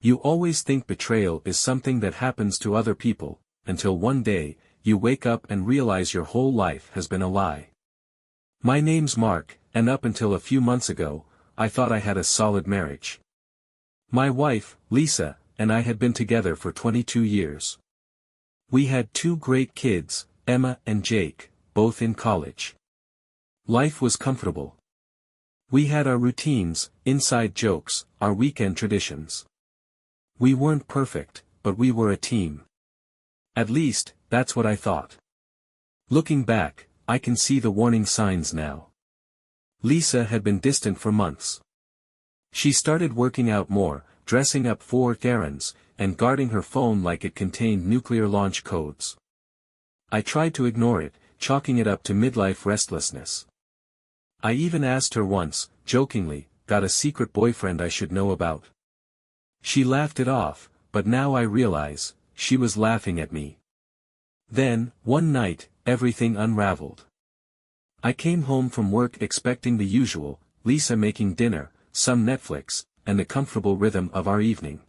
You always think betrayal is something that happens to other people, until one day, you wake up and realize your whole life has been a lie. My name's Mark, and up until a few months ago, I thought I had a solid marriage. My wife, Lisa, and I had been together for 22 years. We had 2 great kids, Emma and Jake, both in college. Life was comfortable. We had our routines, inside jokes, our weekend traditions. We weren't perfect, but we were a team. At least, that's what I thought. Looking back, I can see the warning signs now. Lisa had been distant for months. She started working out more, dressing up for errands, and guarding her phone like it contained nuclear launch codes. I tried to ignore it, chalking it up to midlife restlessness. I even asked her once, jokingly, got a secret boyfriend I should know about? She laughed it off, but now I realize, she was laughing at me. Then, one night, everything unraveled. I came home from work expecting the usual, Lisa making dinner, some Netflix, and the comfortable rhythm of our evening.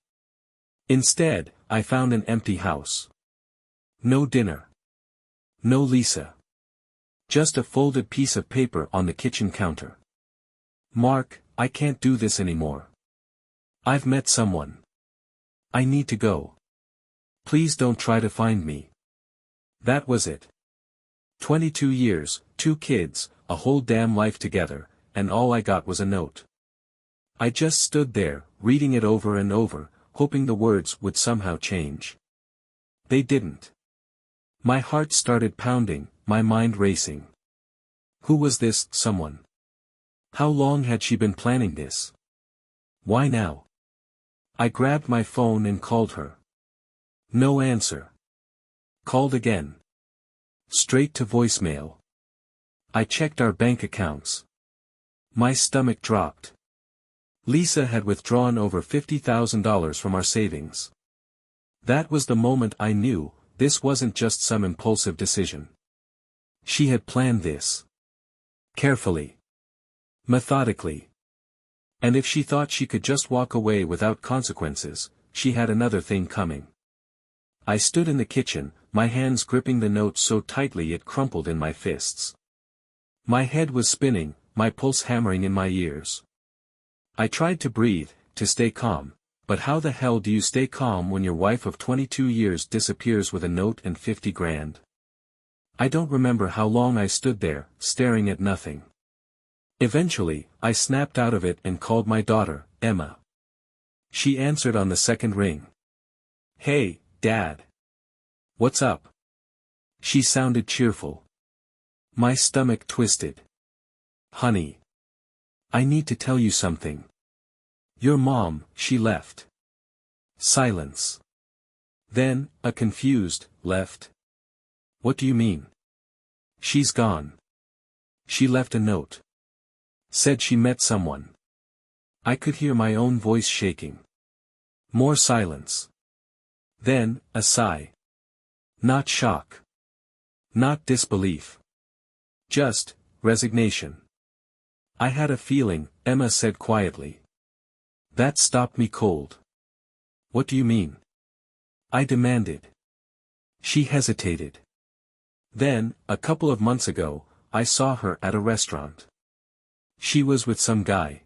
Instead, I found an empty house. No dinner. No Lisa. Just a folded piece of paper on the kitchen counter. Mark, I can't do this anymore. I've met someone. I need to go. Please don't try to find me. That was it. 22 years, 2 kids, a whole damn life together, and all I got was a note. I just stood there, reading it over and over, hoping the words would somehow change. They didn't. My heart started pounding, my mind racing. Who was this someone? How long had she been planning this? Why now? I grabbed my phone and called her. No answer. Called again. Straight to voicemail. I checked our bank accounts. My stomach dropped. Lisa had withdrawn over $50,000 from our savings. That was the moment I knew, this wasn't just some impulsive decision. She had planned this. Carefully. Methodically. And if she thought she could just walk away without consequences, she had another thing coming. I stood in the kitchen, my hands gripping the note so tightly it crumpled in my fists. My head was spinning, my pulse hammering in my ears. I tried to breathe, to stay calm, but how the hell do you stay calm when your wife of 22 years disappears with a note and 50 grand? I don't remember how long I stood there, staring at nothing. Eventually, I snapped out of it and called my daughter, Emma. She answered on the second ring. Hey, Dad. What's up? She sounded cheerful. My stomach twisted. Honey. I need to tell you something. Your mom, she left. Silence. Then, a confused, left. What do you mean? She's gone. She left a note. Said she met someone. I could hear my own voice shaking. More silence. Then, a sigh. Not shock. Not disbelief. Just, resignation. I had a feeling, Emma said quietly. That stopped me cold. What do you mean? I demanded. She hesitated. Then, a couple of months ago, I saw her at a restaurant. She was with some guy.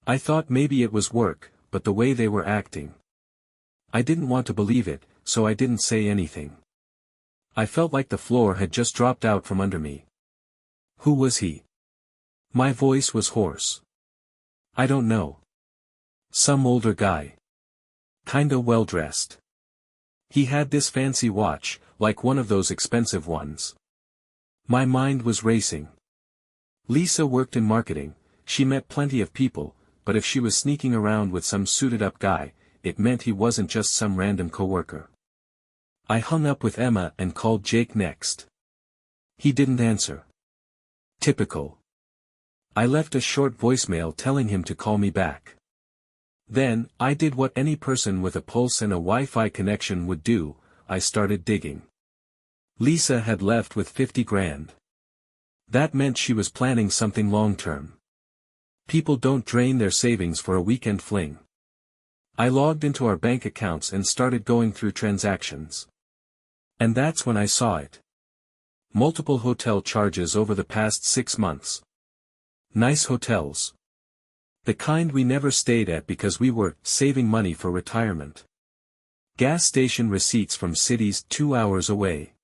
I thought maybe it was work, but the way they were acting. I didn't want to believe it, so I didn't say anything. I felt like the floor had just dropped out from under me. Who was he? My voice was hoarse. I don't know. Some older guy. Kinda well-dressed. He had this fancy watch, like one of those expensive ones. My mind was racing. Lisa worked in marketing, she met plenty of people, but if she was sneaking around with some suited-up guy, it meant he wasn't just some random coworker. I hung up with Emma and called Jake next. He didn't answer. Typical. I left a short voicemail telling him to call me back. Then, I did what any person with a pulse and a Wi-Fi connection would do, I started digging. Lisa had left with 50 grand. That meant she was planning something long-term. People don't drain their savings for a weekend fling. I logged into our bank accounts and started going through transactions. And that's when I saw it. Multiple hotel charges over the past 6 months. Nice hotels. The kind we never stayed at because we were saving money for retirement. Gas station receipts from cities 2 hours away.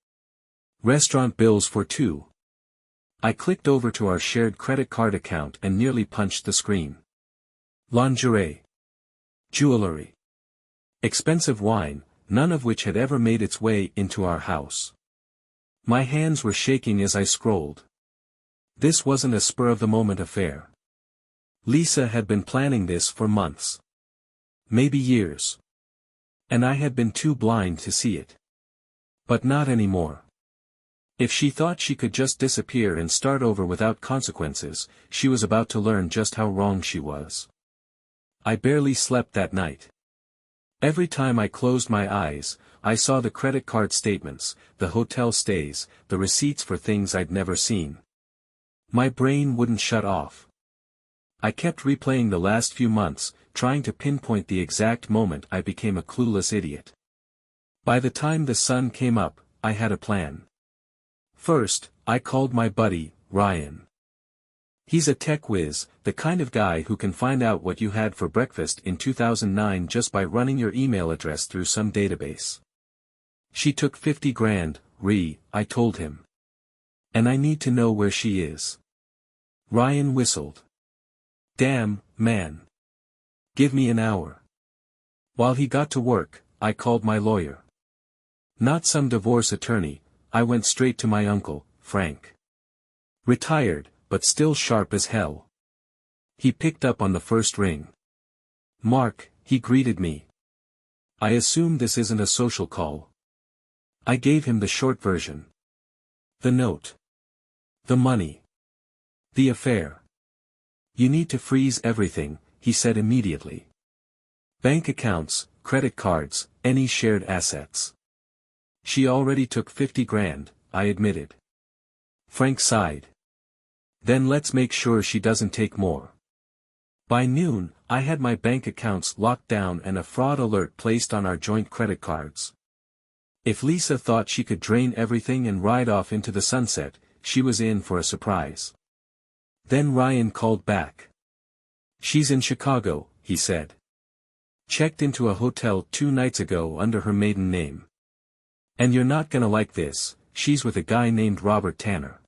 Restaurant bills for 2. I clicked over to our shared credit card account and nearly punched the screen. Lingerie. Jewelry. Expensive wine, none of which had ever made its way into our house. My hands were shaking as I scrolled. This wasn't a spur-of-the-moment affair. Lisa had been planning this for months. Maybe years. And I had been too blind to see it. But not anymore. If she thought she could just disappear and start over without consequences, she was about to learn just how wrong she was. I barely slept that night. Every time I closed my eyes, I saw the credit card statements, the hotel stays, the receipts for things I'd never seen. My brain wouldn't shut off. I kept replaying the last few months, trying to pinpoint the exact moment I became a clueless idiot. By the time the sun came up, I had a plan. First, I called my buddy, Ryan. He's a tech whiz, the kind of guy who can find out what you had for breakfast in 2009 just by running your email address through some database. She took 50 grand, I told him. And I need to know where she is. Ryan whistled. Damn, man. Give me an hour. While he got to work, I called my lawyer. Not some divorce attorney, I went straight to my uncle, Frank. Retired, but still sharp as hell. He picked up on the first ring. Mark, he greeted me. I assume this isn't a social call. I gave him the short version. The note. The money. The affair. You need to freeze everything, he said immediately. Bank accounts, credit cards, any shared assets. She already took 50 grand, I admitted. Frank sighed. Then let's make sure she doesn't take more. By noon, I had my bank accounts locked down and a fraud alert placed on our joint credit cards. If Lisa thought she could drain everything and ride off into the sunset, she was in for a surprise. Then Ryan called back. She's in Chicago, he said. Checked into a hotel 2 nights ago under her maiden name. And you're not gonna like this, she's with a guy named Robert Tanner.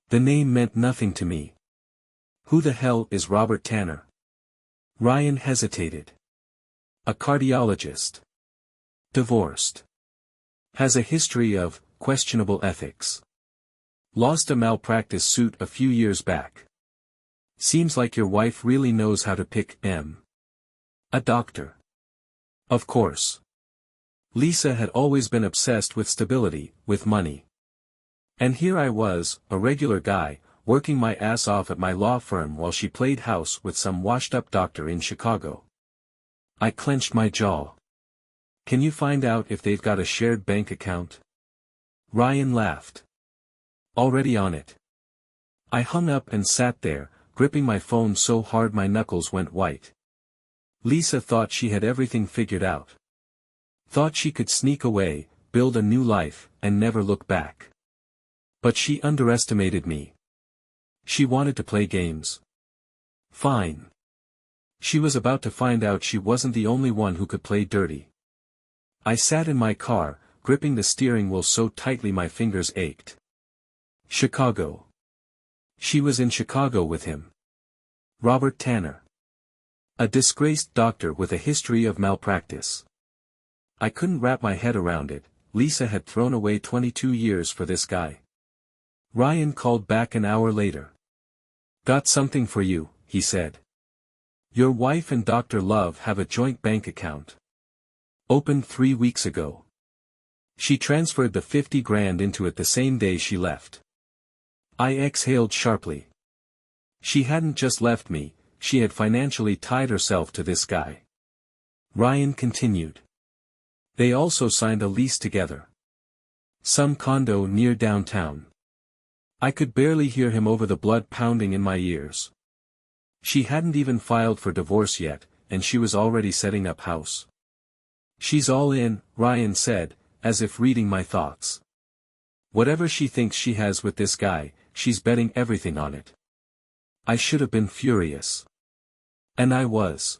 The name meant nothing to me. Who the hell is Robert Tanner? Ryan hesitated. A cardiologist. Divorced. Has a history of questionable ethics. Lost a malpractice suit a few years back. Seems like your wife really knows how to pick a doctor. Of course. Lisa had always been obsessed with stability, with money. And here I was, a regular guy, working my ass off at my law firm while she played house with some washed-up doctor in Chicago. I clenched my jaw. Can you find out if they've got a shared bank account? Ryan laughed. Already on it. I hung up and sat there, gripping my phone so hard my knuckles went white. Lisa thought she had everything figured out. Thought she could sneak away, build a new life, and never look back. But she underestimated me. She wanted to play games. Fine. She was about to find out she wasn't the only one who could play dirty. I sat in my car, gripping the steering wheel so tightly my fingers ached. Chicago. She was in Chicago with him. Robert Tanner. A disgraced doctor with a history of malpractice. I couldn't wrap my head around it. Lisa had thrown away 22 years for this guy. Ryan called back an hour later. Got something for you, he said. Your wife and Dr. Love have a joint bank account. Opened 3 weeks ago. She transferred the 50 grand into it the same day she left. I exhaled sharply. She hadn't just left me, she had financially tied herself to this guy. Ryan continued. They also signed a lease together. Some condo near downtown. I could barely hear him over the blood pounding in my ears. She hadn't even filed for divorce yet, and she was already setting up house. "She's all in," Ryan said, as if reading my thoughts. "Whatever she thinks she has with this guy, she's betting everything on it." I should have been furious. And I was.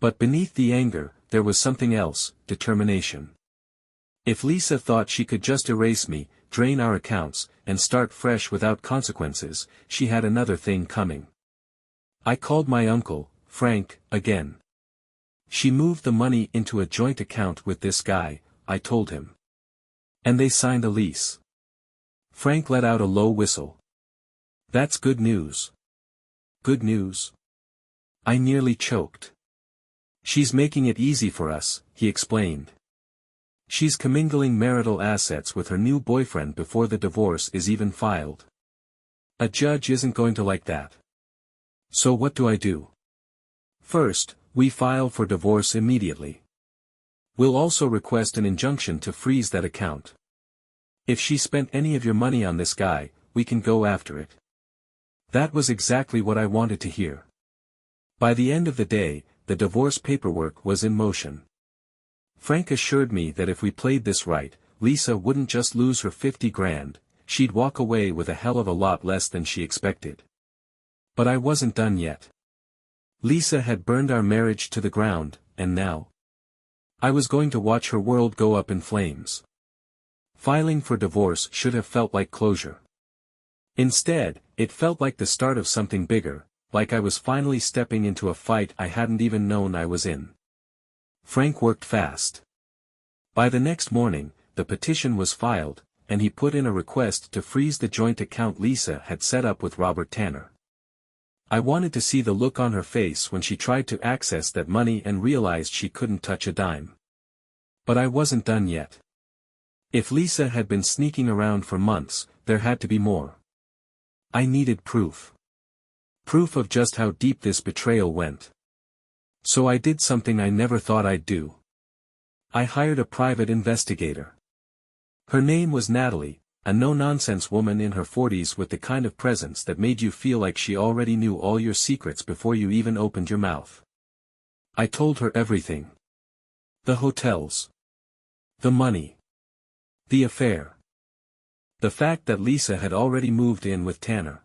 But beneath the anger, there was something else, determination. If Lisa thought she could just erase me, drain our accounts, and start fresh without consequences, she had another thing coming. I called my uncle, Frank, again. "She moved the money into a joint account with this guy," I told him. "And they signed a lease." Frank let out a low whistle. "That's good news." "Good news?" I nearly choked. "She's making it easy for us," he explained. "She's commingling marital assets with her new boyfriend before the divorce is even filed. A judge isn't going to like that. So what do I do? First, we file for divorce immediately. We'll also request an injunction to freeze that account. If she spent any of your money on this guy, we can go after it." That was exactly what I wanted to hear. By the end of the day, the divorce paperwork was in motion. Frank assured me that if we played this right, Lisa wouldn't just lose her 50 grand, she'd walk away with a hell of a lot less than she expected. But I wasn't done yet. Lisa had burned our marriage to the ground, and now I was going to watch her world go up in flames. Filing for divorce should have felt like closure. Instead, it felt like the start of something bigger, like I was finally stepping into a fight I hadn't even known I was in. Frank worked fast. By the next morning, the petition was filed, and he put in a request to freeze the joint account Lisa had set up with Robert Tanner. I wanted to see the look on her face when she tried to access that money and realized she couldn't touch a dime. But I wasn't done yet. If Lisa had been sneaking around for months, there had to be more. I needed proof. Proof of just how deep this betrayal went. So I did something I never thought I'd do. I hired a private investigator. Her name was Natalie, a no-nonsense woman in her 40s with the kind of presence that made you feel like she already knew all your secrets before you even opened your mouth. I told her everything. The hotels. The money. The affair. The fact that Lisa had already moved in with Tanner.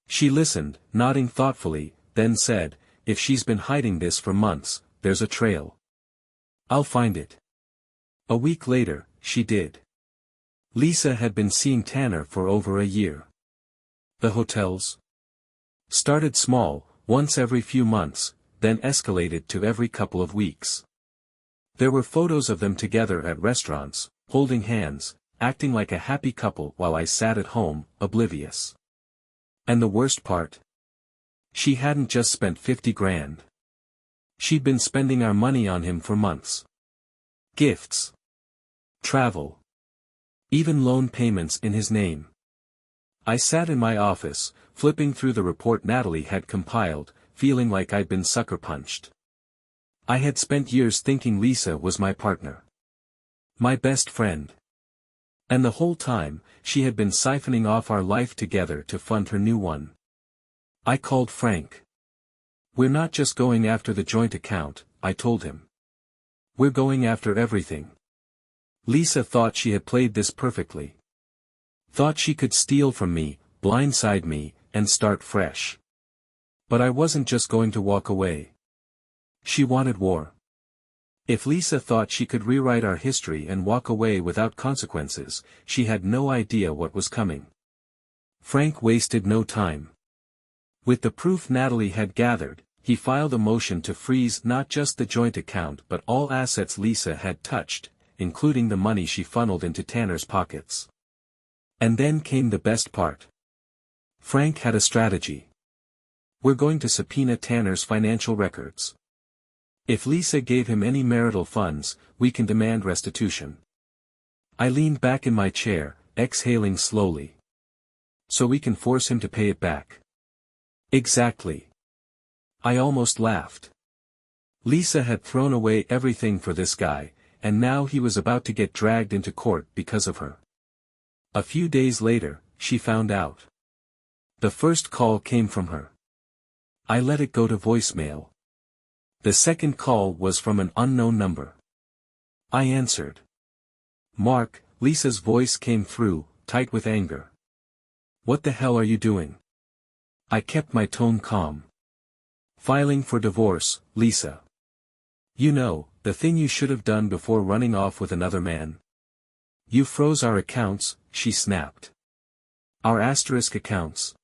She listened, nodding thoughtfully, then said, "If she's been hiding this for months, there's a trail. I'll find it." A week later, she did. Lisa had been seeing Tanner for over a year. The hotels started small, once every few months, then escalated to every couple of weeks. There were photos of them together at restaurants, holding hands, acting like a happy couple while I sat at home, oblivious. And the worst part? She hadn't just spent 50 grand. She'd been spending our money on him for months. Gifts. Travel. Even loan payments in his name. I sat in my office, flipping through the report Natalie had compiled, feeling like I'd been sucker punched. I had spent years thinking Lisa was my partner. My best friend. And the whole time, she had been siphoning off our life together to fund her new one. I called Frank. "We're not just going after the joint account," I told him. "We're going after everything." Lisa thought she had played this perfectly. Thought she could steal from me, blindside me, and start fresh. But I wasn't just going to walk away. She wanted war. If Lisa thought she could rewrite our history and walk away without consequences, she had no idea what was coming. Frank wasted no time. With the proof Natalie had gathered, he filed a motion to freeze not just the joint account but all assets Lisa had touched, including the money she funneled into Tanner's pockets. And then came the best part. Frank had a strategy. "We're going to subpoena Tanner's financial records. If Lisa gave him any marital funds, we can demand restitution." I leaned back in my chair, exhaling slowly. "So we can force him to pay it back." Exactly. I almost laughed. Lisa had thrown away everything for this guy, and now he was about to get dragged into court because of her. A few days later, she found out. The first call came from her. I let it go to voicemail. The second call was from an unknown number. I answered. "Mark," Lisa's voice came through, tight with anger. "What the hell are you doing?" I kept my tone calm. "Filing for divorce, Lisa. You know, the thing you should have done before running off with another man." "You froze our accounts," she snapped. "Our asterisk accounts."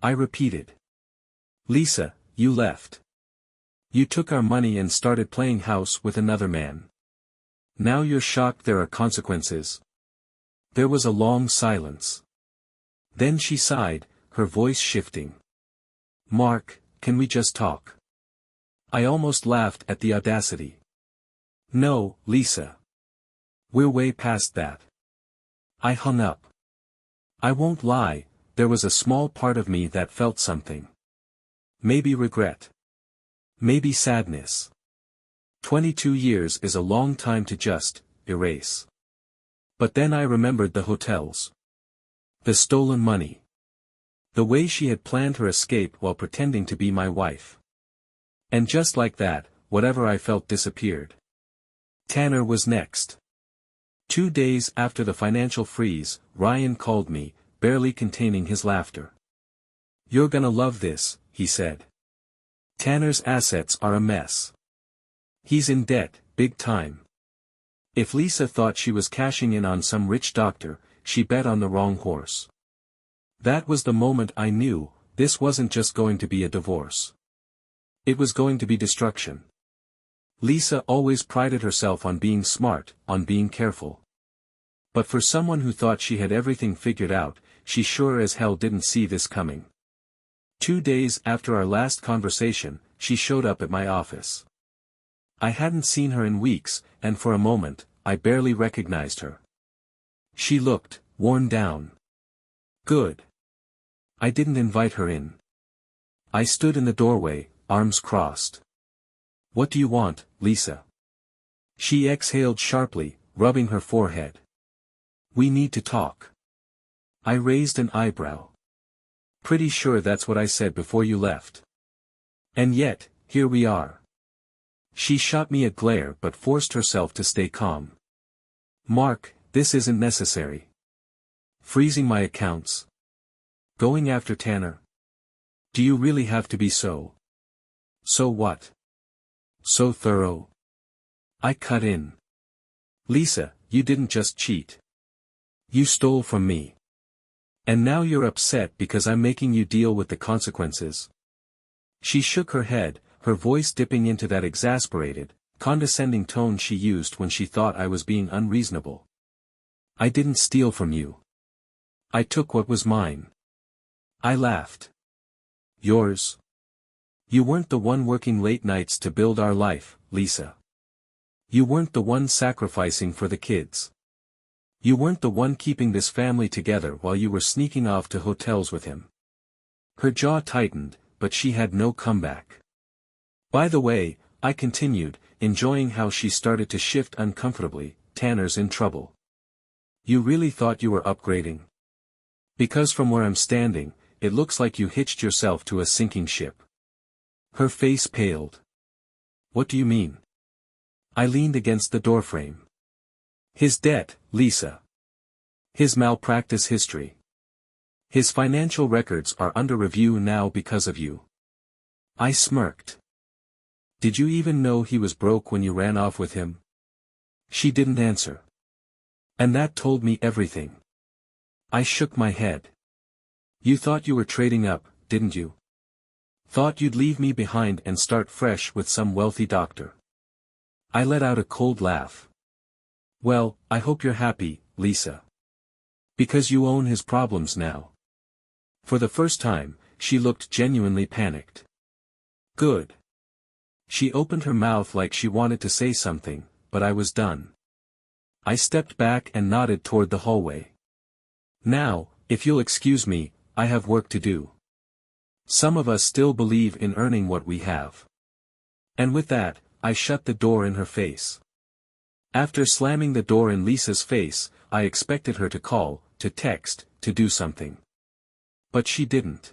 I repeated. "Lisa, you left. You took our money and started playing house with another man. Now you're shocked there are consequences." There was a long silence. Then she sighed, her voice shifting. "Mark, can we just talk?" I almost laughed at the audacity. "No, Lisa. We're way past that." I hung up. I won't lie, there was a small part of me that felt something. Maybe regret. Maybe sadness. 22 years is a long time to just erase. But then I remembered the hotels. The stolen money. The way she had planned her escape while pretending to be my wife. And just like that, whatever I felt disappeared. Tanner was next. 2 days after the financial freeze, Ryan called me, barely containing his laughter. "You're gonna love this," he said. "Tanner's assets are a mess. He's in debt, big time. If Lisa thought she was cashing in on some rich doctor, she bet on the wrong horse." That was the moment I knew, this wasn't just going to be a divorce. It was going to be destruction. Lisa always prided herself on being smart, on being careful. But for someone who thought she had everything figured out, she sure as hell didn't see this coming. 2 days after our last conversation, she showed up at my office. I hadn't seen her in weeks, and for a moment, I barely recognized her. She looked worn down. Good. I didn't invite her in. I stood in the doorway, arms crossed. "What do you want, Lisa?" She exhaled sharply, rubbing her forehead. "We need to talk." I raised an eyebrow. "Pretty sure that's what I said before you left. And yet, here we are." She shot me a glare but forced herself to stay calm. "Mark, this isn't necessary. Freezing my accounts. Going after Tanner. Do you really have to be so? So what? So thorough?" I cut in. "Lisa, you didn't just cheat. You stole from me. And now you're upset because I'm making you deal with the consequences." She shook her head, her voice dipping into that exasperated, condescending tone she used when she thought I was being unreasonable. "I didn't steal from you. I took what was mine." I laughed. "Yours? You weren't the one working late nights to build our life, Lisa. You weren't the one sacrificing for the kids. You weren't the one keeping this family together while you were sneaking off to hotels with him." Her jaw tightened, but she had no comeback. "By the way," I continued, enjoying how she started to shift uncomfortably, "Tanner's in trouble. You really thought you were upgrading? Because from where I'm standing, it looks like you hitched yourself to a sinking ship." Her face paled. "What do you mean?" I leaned against the doorframe. "His debt, Lisa. His malpractice history. His financial records are under review now because of you." I smirked. "Did you even know he was broke when you ran off with him?" She didn't answer. "And that told me everything." I shook my head. "You thought you were trading up, didn't you? Thought you'd leave me behind and start fresh with some wealthy doctor." I let out a cold laugh. "Well, I hope you're happy, Lisa. Because you own his problems now." For the first time, she looked genuinely panicked. "Good." She opened her mouth like she wanted to say something, but I was done. I stepped back and nodded toward the hallway. "Now, if you'll excuse me, I have work to do. Some of us still believe in earning what we have." And with that, I shut the door in her face. After slamming the door in Lisa's face, I expected her to call, to text, to do something. But she didn't.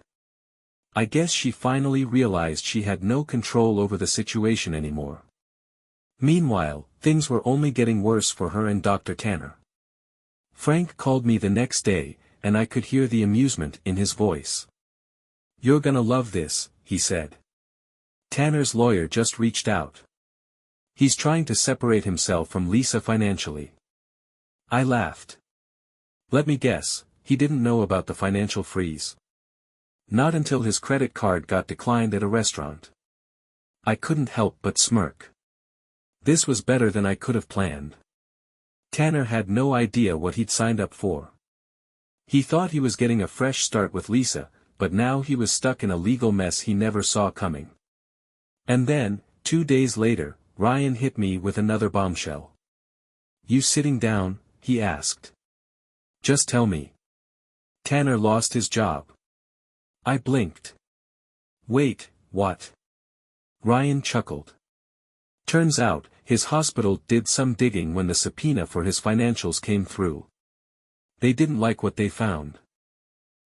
I guess she finally realized she had no control over the situation anymore. Meanwhile, things were only getting worse for her and Dr. Tanner. Frank called me the next day, and I could hear the amusement in his voice. "You're gonna love this," he said. "Tanner's lawyer just reached out. He's trying to separate himself from Lisa financially." I laughed. "Let me guess, he didn't know about the financial freeze." "Not until his credit card got declined at a restaurant." I couldn't help but smirk. This was better than I could have planned. Tanner had no idea what he'd signed up for. He thought he was getting a fresh start with Lisa, but now he was stuck in a legal mess he never saw coming. And then, 2 days later, Ryan hit me with another bombshell. "You sitting down?" he asked. "Just tell me." "Tanner lost his job." I blinked. "Wait, what?" Ryan chuckled. "Turns out, his hospital did some digging when the subpoena for his financials came through. They didn't like what they found.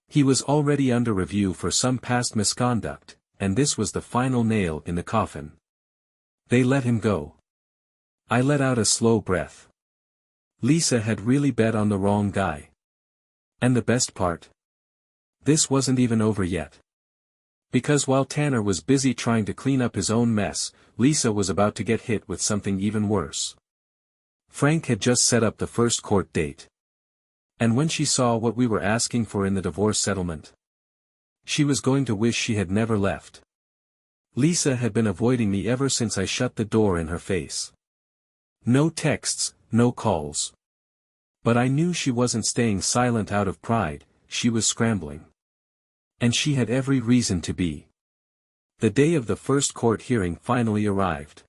He was already under review for some past misconduct, and this was the final nail in the coffin. They let him go." I let out a slow breath. Lisa had really bet on the wrong guy. And the best part? This wasn't even over yet. Because while Tanner was busy trying to clean up his own mess, Lisa was about to get hit with something even worse. Frank had just set up the first court date. And when she saw what we were asking for in the divorce settlement, she was going to wish she had never left. Lisa had been avoiding me ever since I shut the door in her face. No texts, no calls. But I knew she wasn't staying silent out of pride, she was scrambling. And she had every reason to be. The day of the first court hearing finally arrived.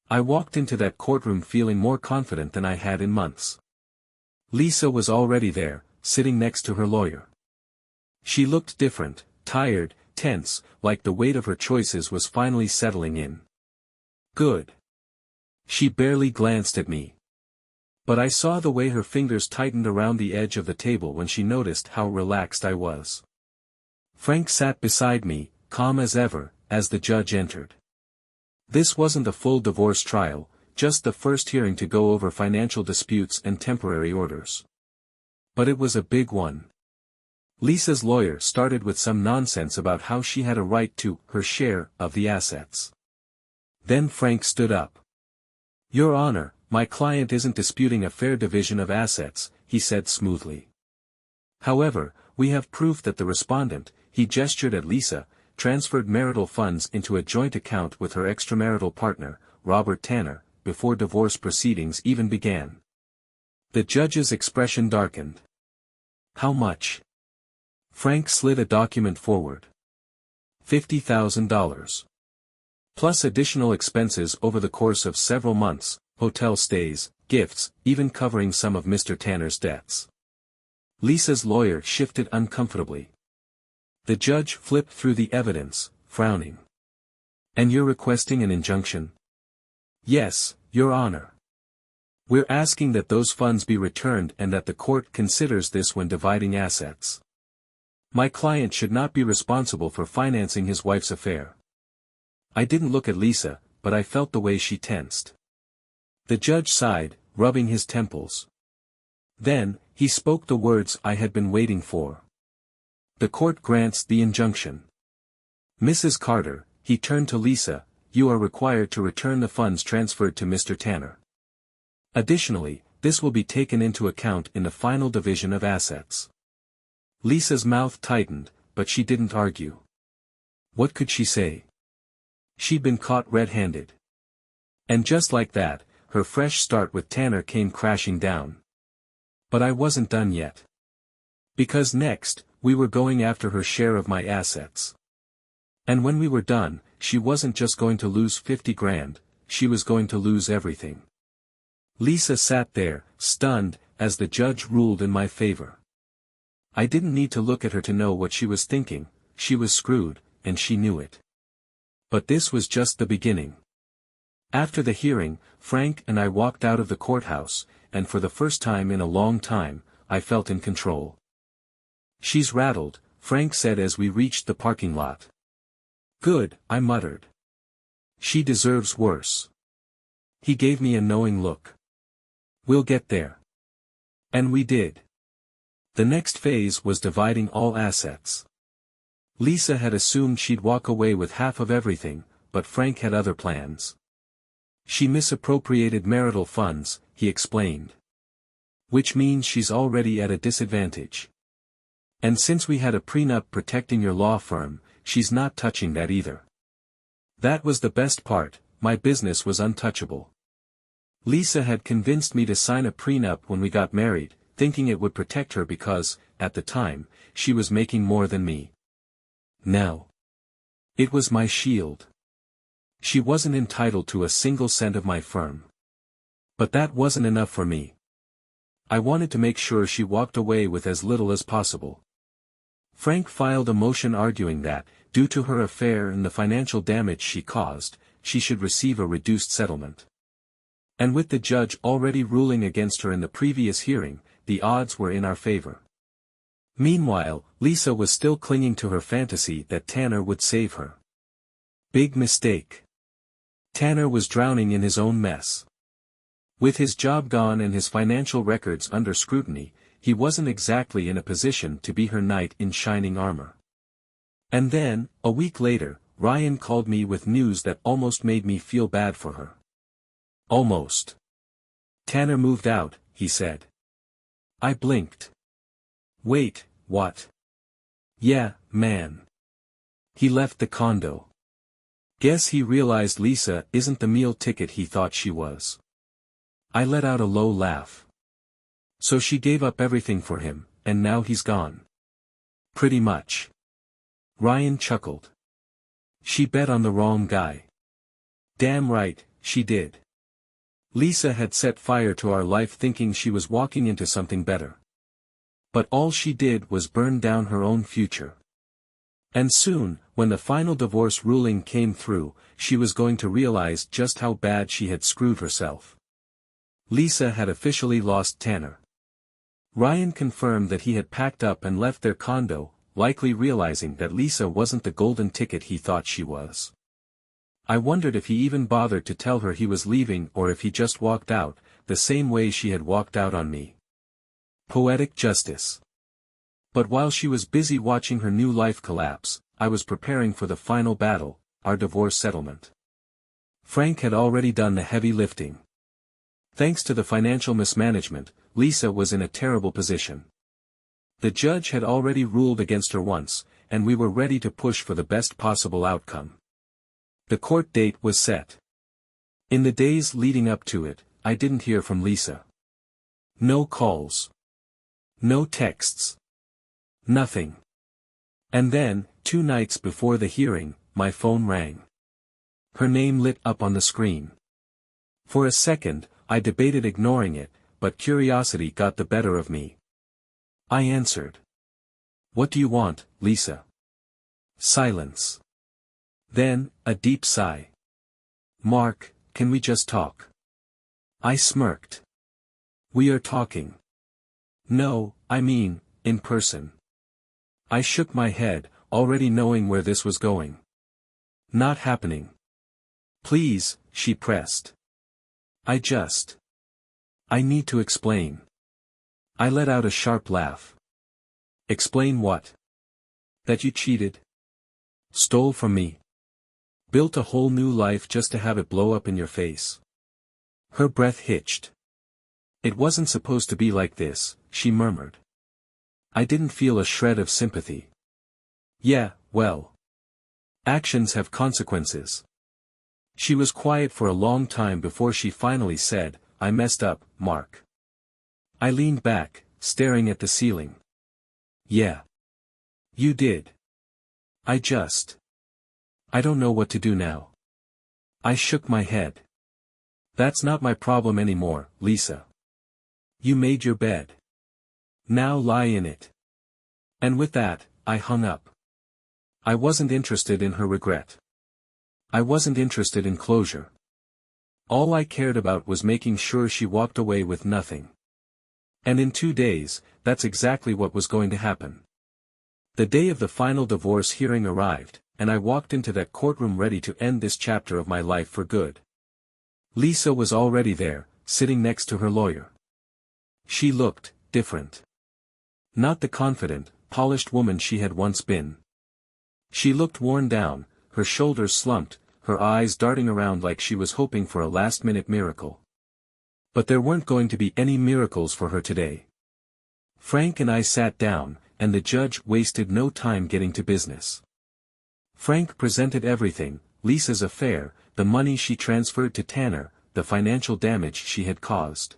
I walked into that courtroom feeling more confident than I had in months. Lisa was already there, sitting next to her lawyer. She looked different, tired, tense, like the weight of her choices was finally settling in. "Good." She barely glanced at me. But I saw the way her fingers tightened around the edge of the table when she noticed how relaxed I was. Frank sat beside me, calm as ever, as the judge entered. This wasn't the full divorce trial, just the first hearing to go over financial disputes and temporary orders. But it was a big one. Lisa's lawyer started with some nonsense about how she had a right to her share of the assets. Then Frank stood up. "Your Honor, my client isn't disputing a fair division of assets," he said smoothly. "However, we have proof that the respondent," he gestured at Lisa, "transferred marital funds into a joint account with her extramarital partner, Robert Tanner, before divorce proceedings even began." The judge's expression darkened. "How much?" Frank slid a document forward. $50,000. Plus additional expenses over the course of several months, hotel stays, gifts, even covering some of Mr. Tanner's debts. Lisa's lawyer shifted uncomfortably. The judge flipped through the evidence, frowning. "And you're requesting an injunction?" "Yes, Your Honor. We're asking that those funds be returned and that the court considers this when dividing assets. My client should not be responsible for financing his wife's affair." I didn't look at Lisa, but I felt the way she tensed. The judge sighed, rubbing his temples. Then, he spoke the words I had been waiting for. "The court grants the injunction. Mrs. Carter," he turned to Lisa, "you are required to return the funds transferred to Mr. Tanner. Additionally, this will be taken into account in the final division of assets." Lisa's mouth tightened, but she didn't argue. What could she say? She'd been caught red-handed. And just like that, her fresh start with Tanner came crashing down. But I wasn't done yet. Because next, we were going after her share of my assets. And when we were done, she wasn't just going to lose 50 grand, she was going to lose everything. Lisa sat there, stunned, as the judge ruled in my favor. I didn't need to look at her to know what she was thinking, she was screwed, and she knew it. But this was just the beginning. After the hearing, Frank and I walked out of the courthouse, and for the first time in a long time, I felt in control. "She's rattled," Frank said as we reached the parking lot. Good, I muttered. She deserves worse. He gave me a knowing look. We'll get there. And we did. The next phase was dividing all assets. Lisa had assumed she'd walk away with half of everything, but Frank had other plans. She misappropriated marital funds, he explained. Which means she's already at a disadvantage. And since we had a prenup protecting your law firm, she's not touching that either. That was the best part, my business was untouchable. Lisa had convinced me to sign a prenup when we got married, thinking it would protect her because, at the time, she was making more than me. Now, it was my shield. She wasn't entitled to a single cent of my firm. But that wasn't enough for me. I wanted to make sure she walked away with as little as possible. Frank filed a motion arguing that, due to her affair and the financial damage she caused, she should receive a reduced settlement. And with the judge already ruling against her in the previous hearing, the odds were in our favor. Meanwhile, Lisa was still clinging to her fantasy that Tanner would save her. Big mistake. Tanner was drowning in his own mess. With his job gone and his financial records under scrutiny, he wasn't exactly in a position to be her knight in shining armor. And then, a week later, Ryan called me with news that almost made me feel bad for her. Almost. Tanner moved out, he said. I blinked. Wait, what? Yeah, man. He left the condo. Guess he realized Lisa isn't the meal ticket he thought she was. I let out a low laugh. So she gave up everything for him, and now he's gone. Pretty much. Ryan chuckled. She bet on the wrong guy. Damn right, she did. Lisa had set fire to our life thinking she was walking into something better. But all she did was burn down her own future. And soon, when the final divorce ruling came through, she was going to realize just how bad she had screwed herself. Lisa had officially lost Tanner. Ryan confirmed that he had packed up and left their condo, likely realizing that Lisa wasn't the golden ticket he thought she was. I wondered if he even bothered to tell her he was leaving or if he just walked out, the same way she had walked out on me. Poetic justice. But while she was busy watching her new life collapse, I was preparing for the final battle, our divorce settlement. Frank had already done the heavy lifting. Thanks to the financial mismanagement, Lisa was in a terrible position. The judge had already ruled against her once, and we were ready to push for the best possible outcome. The court date was set. In the days leading up to it, I didn't hear from Lisa. No calls. No texts. Nothing. And then, 2 nights before the hearing, my phone rang. Her name lit up on the screen. For a second, I debated ignoring it, but curiosity got the better of me. I answered. What do you want, Lisa? Silence. Then, a deep sigh. Mark, can we just talk? I smirked. We are talking. No, I mean, in person. I shook my head, already knowing where this was going. Not happening. Please, she pressed. I need to explain. I let out a sharp laugh. Explain what? That you cheated? Stole from me? Built a whole new life just to have it blow up in your face? Her breath hitched. It wasn't supposed to be like this, she murmured. I didn't feel a shred of sympathy. Yeah, well. Actions have consequences. She was quiet for a long time before she finally said, I messed up, Mark. I leaned back, staring at the ceiling. Yeah. You did. I don't know what to do now. I shook my head. That's not my problem anymore, Lisa. You made your bed. Now lie in it. And with that, I hung up. I wasn't interested in her regret. I wasn't interested in closure. All I cared about was making sure she walked away with nothing. And in 2 days, that's exactly what was going to happen. The day of the final divorce hearing arrived, and I walked into that courtroom ready to end this chapter of my life for good. Lisa was already there, sitting next to her lawyer. She looked different. Not the confident, polished woman she had once been. She looked worn down, her shoulders slumped, her eyes darting around like she was hoping for a last-minute miracle. But there weren't going to be any miracles for her today. Frank and I sat down, and the judge wasted no time getting to business. Frank presented everything: Lisa's affair, the money she transferred to Tanner, the financial damage she had caused.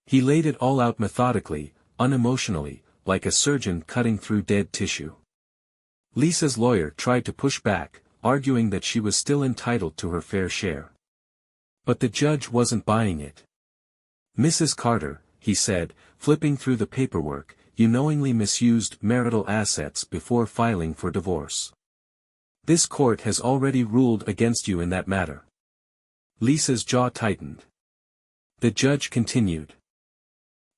He laid it all out methodically, unemotionally, like a surgeon cutting through dead tissue. Lisa's lawyer tried to push back, arguing that she was still entitled to her fair share. But the judge wasn't buying it. "Mrs. Carter," he said, flipping through the paperwork, "you knowingly misused marital assets before filing for divorce. This court has already ruled against you in that matter." Lisa's jaw tightened. The judge continued.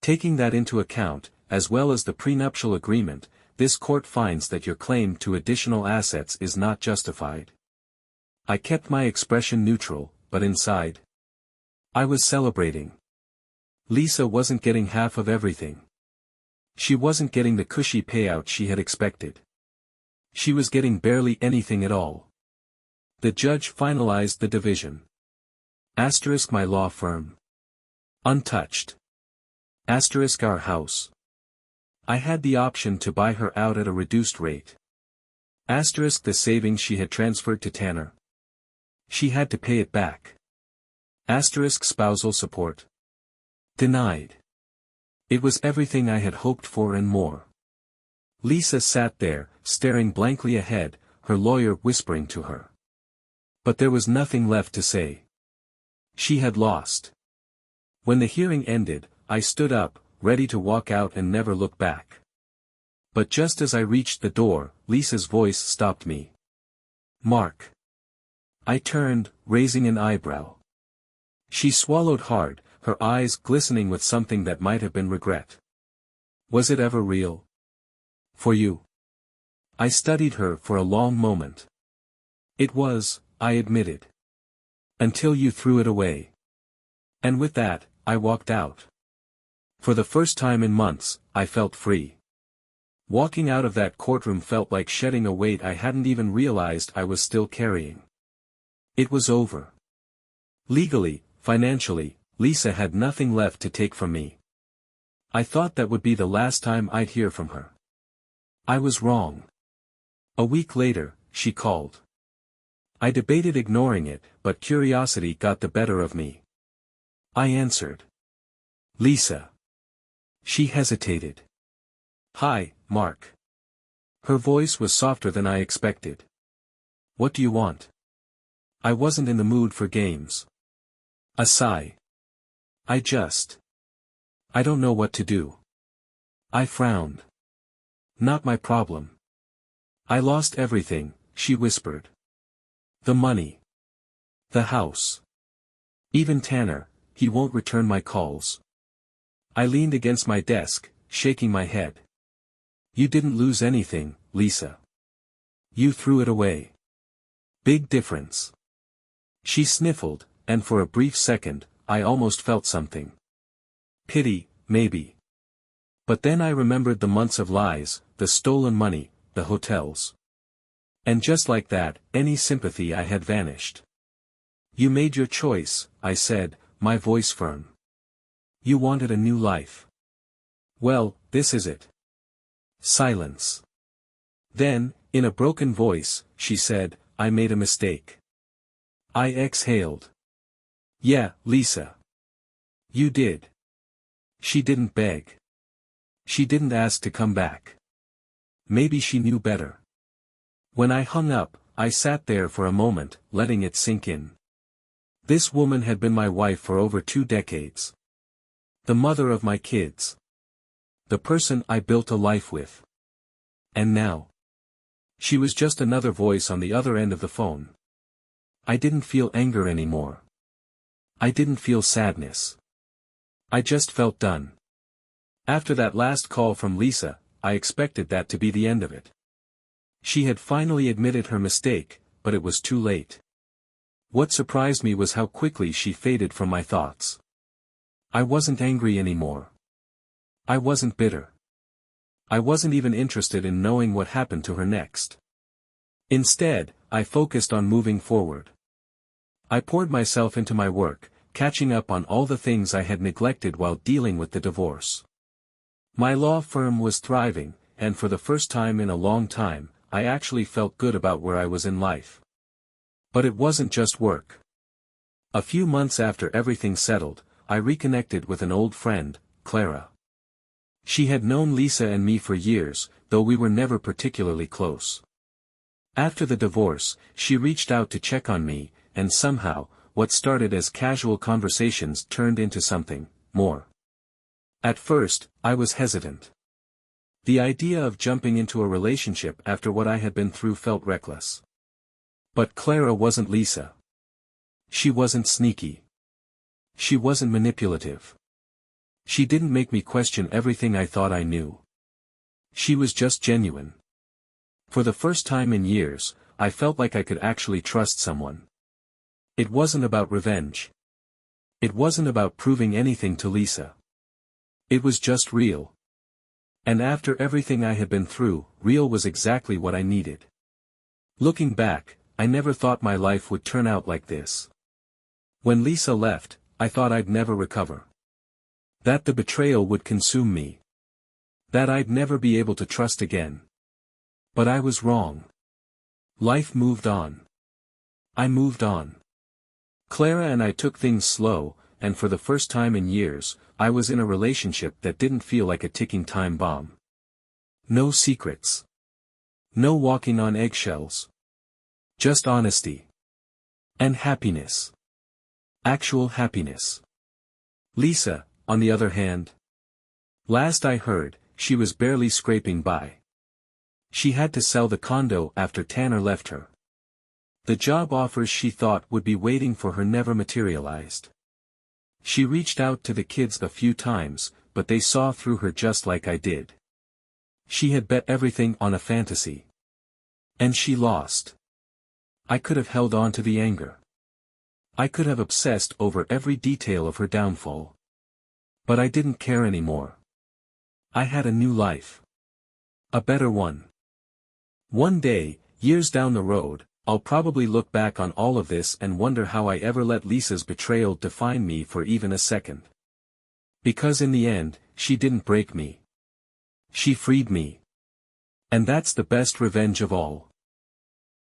"Taking that into account, as well as the prenuptial agreement, this court finds that your claim to additional assets is not justified." I kept my expression neutral, but inside, I was celebrating. Lisa wasn't getting half of everything. She wasn't getting the cushy payout she had expected. She was getting barely anything at all. The judge finalized the division. Asterisk my law firm. Untouched. Asterisk our house. I had the option to buy her out at a reduced rate. Asterisk the savings she had transferred to Tanner. She had to pay it back. Asterisk spousal support. Denied. It was everything I had hoped for and more. Lisa sat there, staring blankly ahead, her lawyer whispering to her. But there was nothing left to say. She had lost. When the hearing ended, I stood up, ready to walk out and never look back. But just as I reached the door, Lisa's voice stopped me. "Mark." I turned, raising an eyebrow. She swallowed hard, her eyes glistening with something that might have been regret. "Was it ever real? For you?" I studied her for a long moment. "It was," I admitted. "Until you threw it away." And with that, I walked out. For the first time in months, I felt free. Walking out of that courtroom felt like shedding a weight I hadn't even realized I was still carrying. It was over. Legally, financially, Lisa had nothing left to take from me. I thought that would be the last time I'd hear from her. I was wrong. A week later, she called. I debated ignoring it, but curiosity got the better of me. I answered. "Lisa." She hesitated. "Hi, Mark." Her voice was softer than I expected. "What do you want?" I wasn't in the mood for games. A sigh. I don't know what to do." I frowned. "Not my problem." "I lost everything," she whispered. "The money. The house. Even Tanner, he won't return my calls." I leaned against my desk, shaking my head. "You didn't lose anything, Lisa. You threw it away. Big difference." She sniffled, and for a brief second, I almost felt something. Pity, maybe. But then I remembered the months of lies, the stolen money, the hotels. And just like that, any sympathy I had vanished. "You made your choice," I said, my voice firm. "You wanted a new life. Well, this is it." Silence. Then, in a broken voice, she said, "I made a mistake." I exhaled. "Yeah, Lisa. You did." She didn't beg. She didn't ask to come back. Maybe she knew better. When I hung up, I sat there for a moment, letting it sink in. This woman had been my wife for over 2 decades. The mother of my kids. The person I built a life with. And now, she was just another voice on the other end of the phone. I didn't feel anger anymore. I didn't feel sadness. I just felt done. After that last call from Lisa, I expected that to be the end of it. She had finally admitted her mistake, but it was too late. What surprised me was how quickly she faded from my thoughts. I wasn't angry anymore. I wasn't bitter. I wasn't even interested in knowing what happened to her next. Instead, I focused on moving forward. I poured myself into my work, catching up on all the things I had neglected while dealing with the divorce. My law firm was thriving, and for the first time in a long time, I actually felt good about where I was in life. But it wasn't just work. A few months after everything settled, I reconnected with an old friend, Clara. She had known Lisa and me for years, though we were never particularly close. After the divorce, she reached out to check on me, and somehow, what started as casual conversations turned into something more. At first, I was hesitant. The idea of jumping into a relationship after what I had been through felt reckless. But Clara wasn't Lisa. She wasn't sneaky. She wasn't manipulative. She didn't make me question everything I thought I knew. She was just genuine. For the first time in years, I felt like I could actually trust someone. It wasn't about revenge. It wasn't about proving anything to Lisa. It was just real. And after everything I had been through, real was exactly what I needed. Looking back, I never thought my life would turn out like this. When Lisa left, I thought I'd never recover. That the betrayal would consume me. That I'd never be able to trust again. But I was wrong. Life moved on. I moved on. Clara and I took things slow, and for the first time in years, I was in a relationship that didn't feel like a ticking time bomb. No secrets. No walking on eggshells. Just honesty. And happiness. Actual happiness. Lisa, on the other hand. Last I heard, she was barely scraping by. She had to sell the condo after Tanner left her. The job offers she thought would be waiting for her never materialized. She reached out to the kids a few times, but they saw through her just like I did. She had bet everything on a fantasy. And she lost. I could have held on to the anger. I could have obsessed over every detail of her downfall. But I didn't care anymore. I had a new life. A better one. One day, years down the road, I'll probably look back on all of this and wonder how I ever let Lisa's betrayal define me for even a second. Because in the end, she didn't break me. She freed me. And that's the best revenge of all.